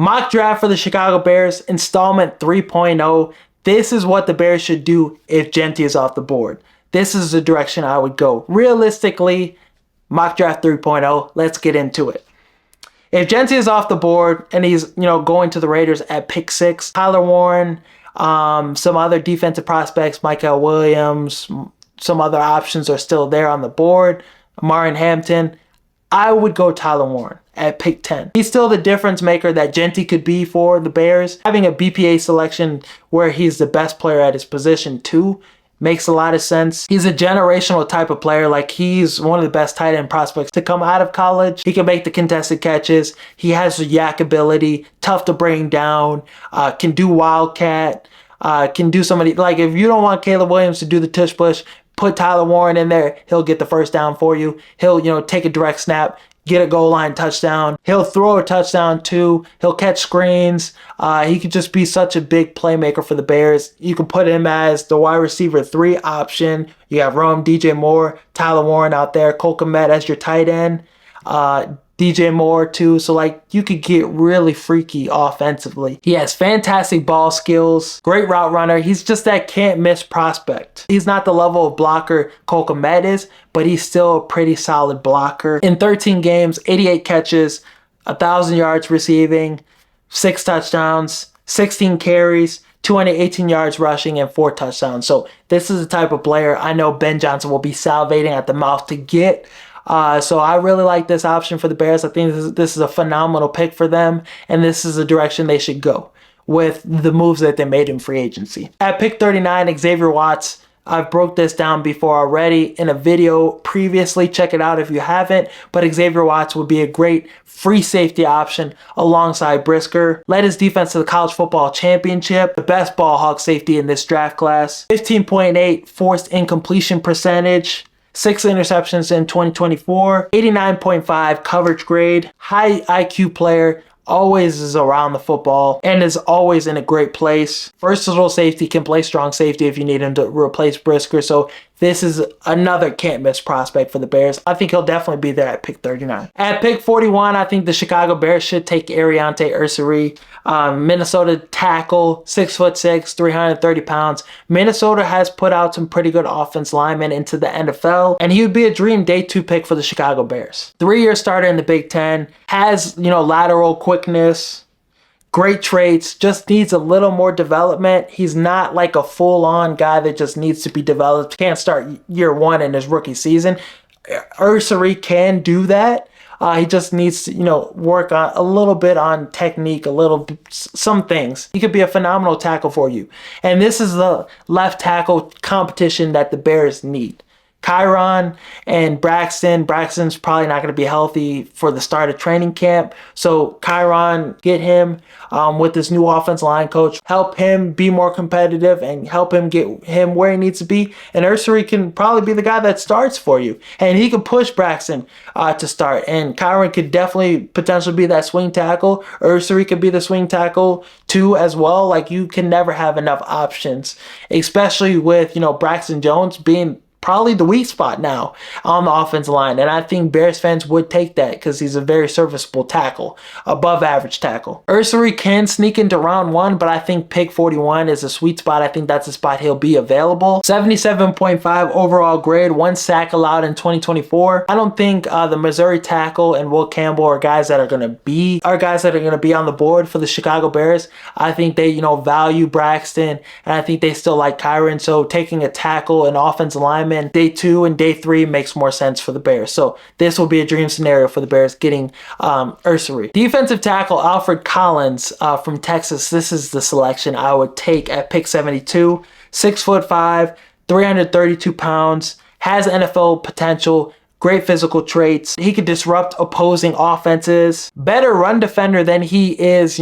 Mock draft for the Chicago Bears, installment 3.0. This is what the Bears should do if Gentry is off the board. This is the direction I would go. Realistically, mock draft 3.0. Let's get into it. If Gentry is off the board and he's, going to the Raiders at pick 6, Tyler Warren, some other defensive prospects, Michael Williams, some other options are still there on the board, Martin Hampton, I would go Tyler Warren at pick 10. He's still the difference maker that Gentry could be for the Bears. Having a BPA selection where he's the best player at his position too makes a lot of sense. He's a generational type of player. Like, he's one of the best tight end prospects to come out of college. He can make the contested catches. He has the yak ability, tough to bring down, can do wildcat, can do somebody, like, if you don't want Caleb Williams to do the tush push, put Tyler Warren in there. He'll get the first down for you. He'll, take a direct snap, get a goal line touchdown. He'll throw a touchdown too. He'll catch screens. He could just be such a big playmaker for the Bears. You can put him as the wide receiver 3 option. You have Rome, DJ Moore, Tyler Warren out there, Cole Kmet as your tight end. DJ Moore too. So, like, you could get really freaky offensively. He has fantastic ball skills, great route runner. He's just that can't miss prospect. He's not the level of blocker Cole Kmet is, but he's still a pretty solid blocker. In 13 games, 88 catches, 1,000 yards receiving, 6 touchdowns, 16 carries, 218 yards rushing, and 4 touchdowns. So this is the type of player I know Ben Johnson will be salivating at the mouth to get. So I really like this option for the Bears. I think this is a phenomenal pick for them, and this is the direction they should go with the moves that they made in free agency. At pick 39, Xavier Watts. I've broke this down before already in a video previously. Check it out if you haven't. But Xavier Watts would be a great free safety option alongside Brisker. Led his defense to the college football championship. The best ball hawk safety in this draft class. 15.8 forced incompletion percentage. 6 interceptions in 2024, 89.5 coverage grade, high IQ player, always is around the football, and is always in a great place. Versatile safety, can play strong safety if you need him to replace Brisker. So this is another can't miss prospect for the Bears. I think he'll definitely be there at pick 39. At pick 41, I think the Chicago Bears should take Ariante Ursary. Minnesota tackle, 6'6", 330 pounds. Minnesota has put out some pretty good offense linemen into the NFL, and he would be a dream day 2 pick for the Chicago Bears. 3-year starter in the Big Ten, has, lateral quickness, great traits, just needs a little more development. He's not like a full-on guy that just needs to be developed. Can't start year 1 in his rookie season. Ursary can do that. He just needs to, work on a little bit on technique, some things. He could be a phenomenal tackle for you. And this is the left tackle competition that the Bears need. Kyron and Braxton. Braxton's probably not going to be healthy for the start of training camp. So Kyron, get him with this new offensive line coach. Help him be more competitive and help him get him where he needs to be. And Ursary can probably be the guy that starts for you. And he can push Braxton to start. And Kyron could definitely potentially be that swing tackle. Ursary could be the swing tackle too as well. Like, you can never have enough options, especially with, Braxton Jones being probably the weak spot now on the offensive line. And I think Bears fans would take that because he's a very serviceable tackle, above average tackle. Ursary can sneak into round 1, but I think pick 41 is a sweet spot. I think that's the spot he'll be available. 77.5 overall grade, 1 sack allowed in 2024. I don't think the Missouri tackle and Will Campbell are guys that are going to be on the board for the Chicago Bears. I think they, value Braxton, and I think they still like Kyron. So taking a tackle and offensive lineman day 2 and day 3 makes more sense for the Bears. So this will be a dream scenario for the Bears getting Ursary. Defensive tackle Alfred Collins from Texas. This is the selection I would take at pick 72. 6'5", 332 pounds, has NFL potential, great physical traits. He could disrupt opposing offenses. Better run defender than he is,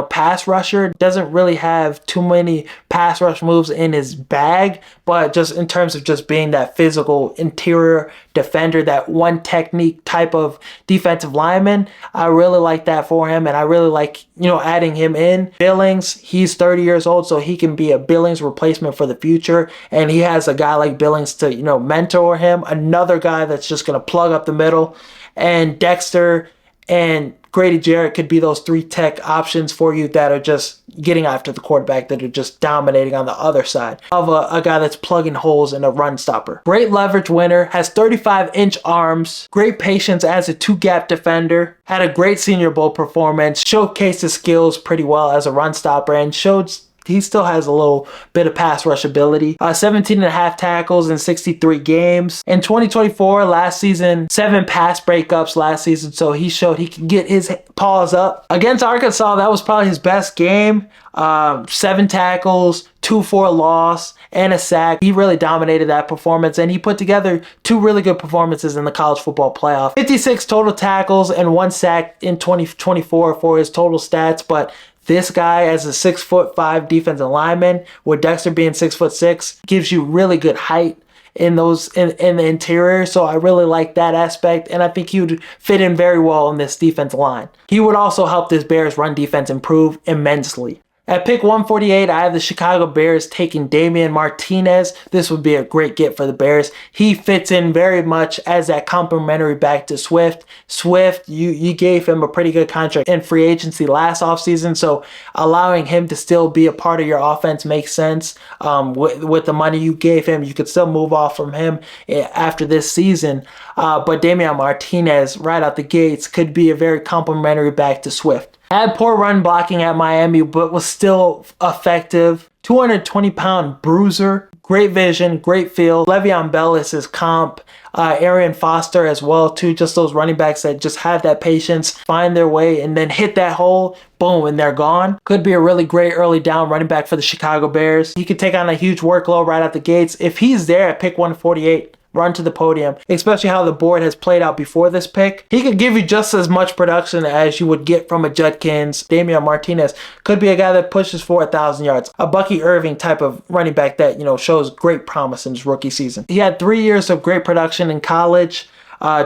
pass rusher. Doesn't really have too many pass rush moves in his bag, but just in terms of just being that physical interior defender, that one technique type of defensive lineman, I really like that for him, and I really like, adding him in. Billings, he's 30 years old, so he can be a Billings replacement for the future, and he has a guy like Billings to, mentor him. Another guy that's just going to plug up the middle. And Dexter and Grady Jarrett could be those 3 tech options for you that are just getting after the quarterback, that are just dominating on the other side of a guy that's plugging holes in a run stopper. Great leverage winner, has 35-inch arms, great patience as a 2-gap defender, had a great Senior Bowl performance, showcased his skills pretty well as a run stopper, and showed he still has a little bit of pass rush ability. 17 and a half tackles in 63 games. In 2024, last season, 7 pass breakups last season, so he showed he can get his paws up. Against Arkansas, that was probably his best game. 7 tackles, 2 for a loss, and a sack. He really dominated that performance, and he put together 2 really good performances in the college football playoff. 56 total tackles and 1 sack in 2024 for his total stats, but this guy, as a 6'5" defensive lineman, with Dexter being 6'6", gives you really good height in the interior. So I really like that aspect, and I think he would fit in very well in this defensive line. He would also help this Bears run defense improve immensely. At pick 148, I have the Chicago Bears taking Damian Martinez. This would be a great get for the Bears. He fits in very much as that complimentary back to Swift. Swift, you gave him a pretty good contract in free agency last offseason, so allowing him to still be a part of your offense makes sense. With the money you gave him, you could still move off from him after this season. But Damian Martinez, right out the gates, could be a very complimentary back to Swift. Had poor run blocking at Miami, but was still effective. 220-pound bruiser. Great vision, great feel. Le'Veon Bell is his comp. Arian Foster as well, too. Just those running backs that just have that patience, find their way, and then hit that hole, boom, and they're gone. Could be a really great early down running back for the Chicago Bears. He could take on a huge workload right out the gates. If he's there at pick 148, run to the podium, especially how the board has played out before this pick. He could give you just as much production as you would get from a Judkins. Damian Martinez could be a guy that pushes for 1,000 yards. A Bucky Irving type of running back that, shows great promise in his rookie season. He had 3 years of great production in college.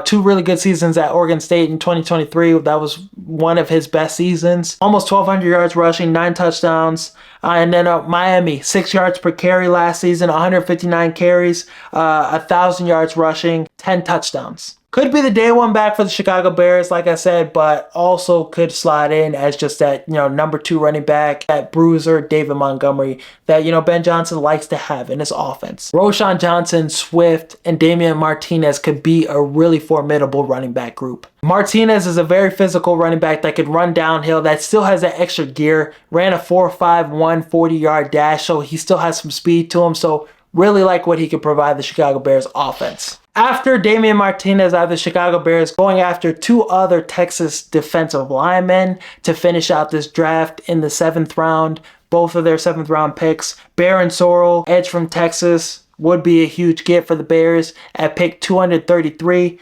2 really good seasons at Oregon State in 2023. That was one of his best seasons. Almost 1,200 yards rushing, 9 touchdowns. And then Miami, 6 yards per carry last season, 159 carries, 1,000 yards rushing, 10 touchdowns. Could be the day one back for the Chicago Bears, like I said, but also could slide in as just that, number 2 running back, that bruiser, David Montgomery, that, Ben Johnson likes to have in his offense. Roschon Johnson, Swift, and Damian Martinez could be a really formidable running back group. Martinez is a very physical running back that could run downhill, that still has that extra gear, ran a 4.51 40-yard dash, so he still has some speed to him, so really like what he could provide the Chicago Bears offense. After Damian Martinez, I have the Chicago Bears going after 2 other Texas defensive linemen to finish out this draft in the 7th round. Both of their 7th round picks. Baron Sorrell, edge from Texas, would be a huge get for the Bears at pick 233.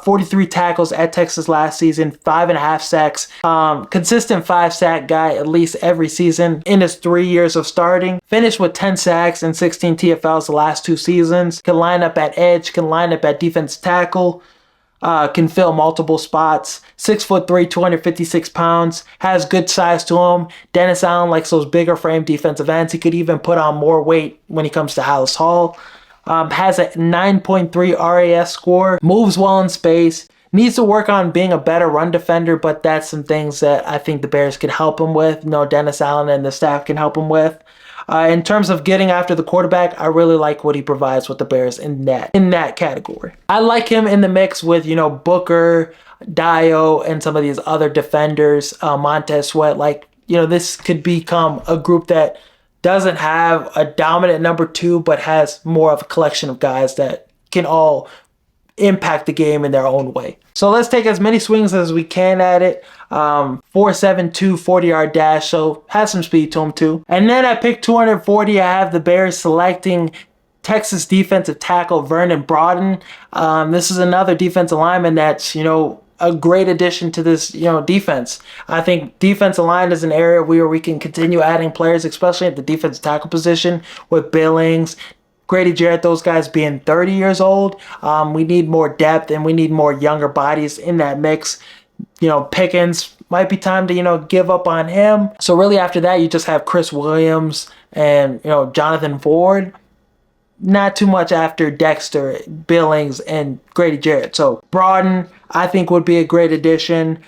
43 tackles at Texas last season, 5.5 sacks. Consistent 5-sack guy at least every season in his 3 years of starting. Finished with 10 sacks and 16 TFLs the last 2 seasons. Can line up at edge, can line up at defensive tackle. Can fill multiple spots. 6'3", 256 pounds. Has good size to him. Dennis Allen likes those bigger frame defensive ends. He could even put on more weight when he comes to Hallis Hall. Has a 9.3 RAS score. Moves well in space. Needs to work on being a better run defender, but that's some things that I think the Bears can help him with. Dennis Allen and the staff can help him with. In terms of getting after the quarterback, I really like what he provides with the Bears in that category. I like him in the mix with, Booker, Dio, and some of these other defenders, Montez Sweat. This could become a group that doesn't have a dominant number 2, but has more of a collection of guys that can all impact the game in their own way. So let's take as many swings as we can at it. 4.72 40-yard dash, so has some speed to him too. And then at pick 240, I have the Bears selecting Texas defensive tackle Vernon Broughton. This is another defensive lineman that's, a great addition to this, defense. I think defensive line is an area where we can continue adding players, especially at the defensive tackle position with Billings, Grady Jarrett, those guys being 30 years old. We need more depth and we need more younger bodies in that mix. Pickens might be time to, give up on him. So really after that, you just have Chris Williams and, Jonathan Ford. Not too much after Dexter, Billings, and Grady Jarrett. So Broughton, I think would be a great addition.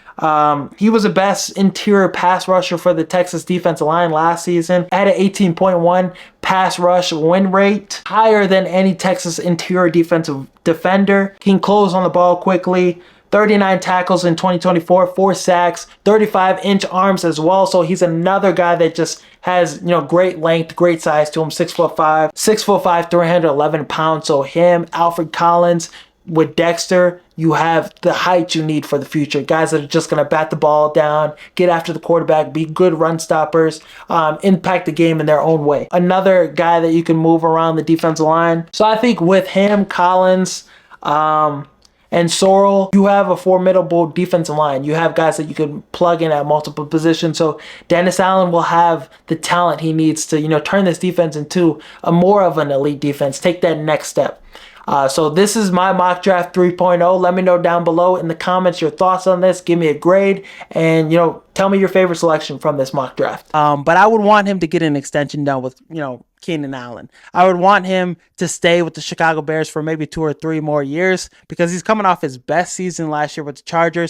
He was the best interior pass rusher for the Texas defensive line last season. Had an 18.1 pass rush win rate, higher than any Texas interior defensive defender. He can close on the ball quickly. 39 tackles in 2024, 4 sacks, 35-inch arms as well. So he's another guy that just has, great length, great size to him. 6'5", 6'5", 311 pounds. So him, Alfred Collins, with Dexter, you have the height you need for the future. Guys that are just going to bat the ball down, get after the quarterback, be good run stoppers, impact the game in their own way. Another guy that you can move around the defensive line. So I think with him, Collins, and Sorrell, you have a formidable defensive line. You have guys that you can plug in at multiple positions. So Dennis Allen will have the talent he needs to, turn this defense into a more of an elite defense. Take that next step. So this is my mock draft 3.0. Let me know down below in the comments your thoughts on this. Give me a grade and, tell me your favorite selection from this mock draft. But I would want him to get an extension done with, Keenan Allen. I would want him to stay with the Chicago Bears for maybe 2 or 3 more years because he's coming off his best season last year with the Chargers.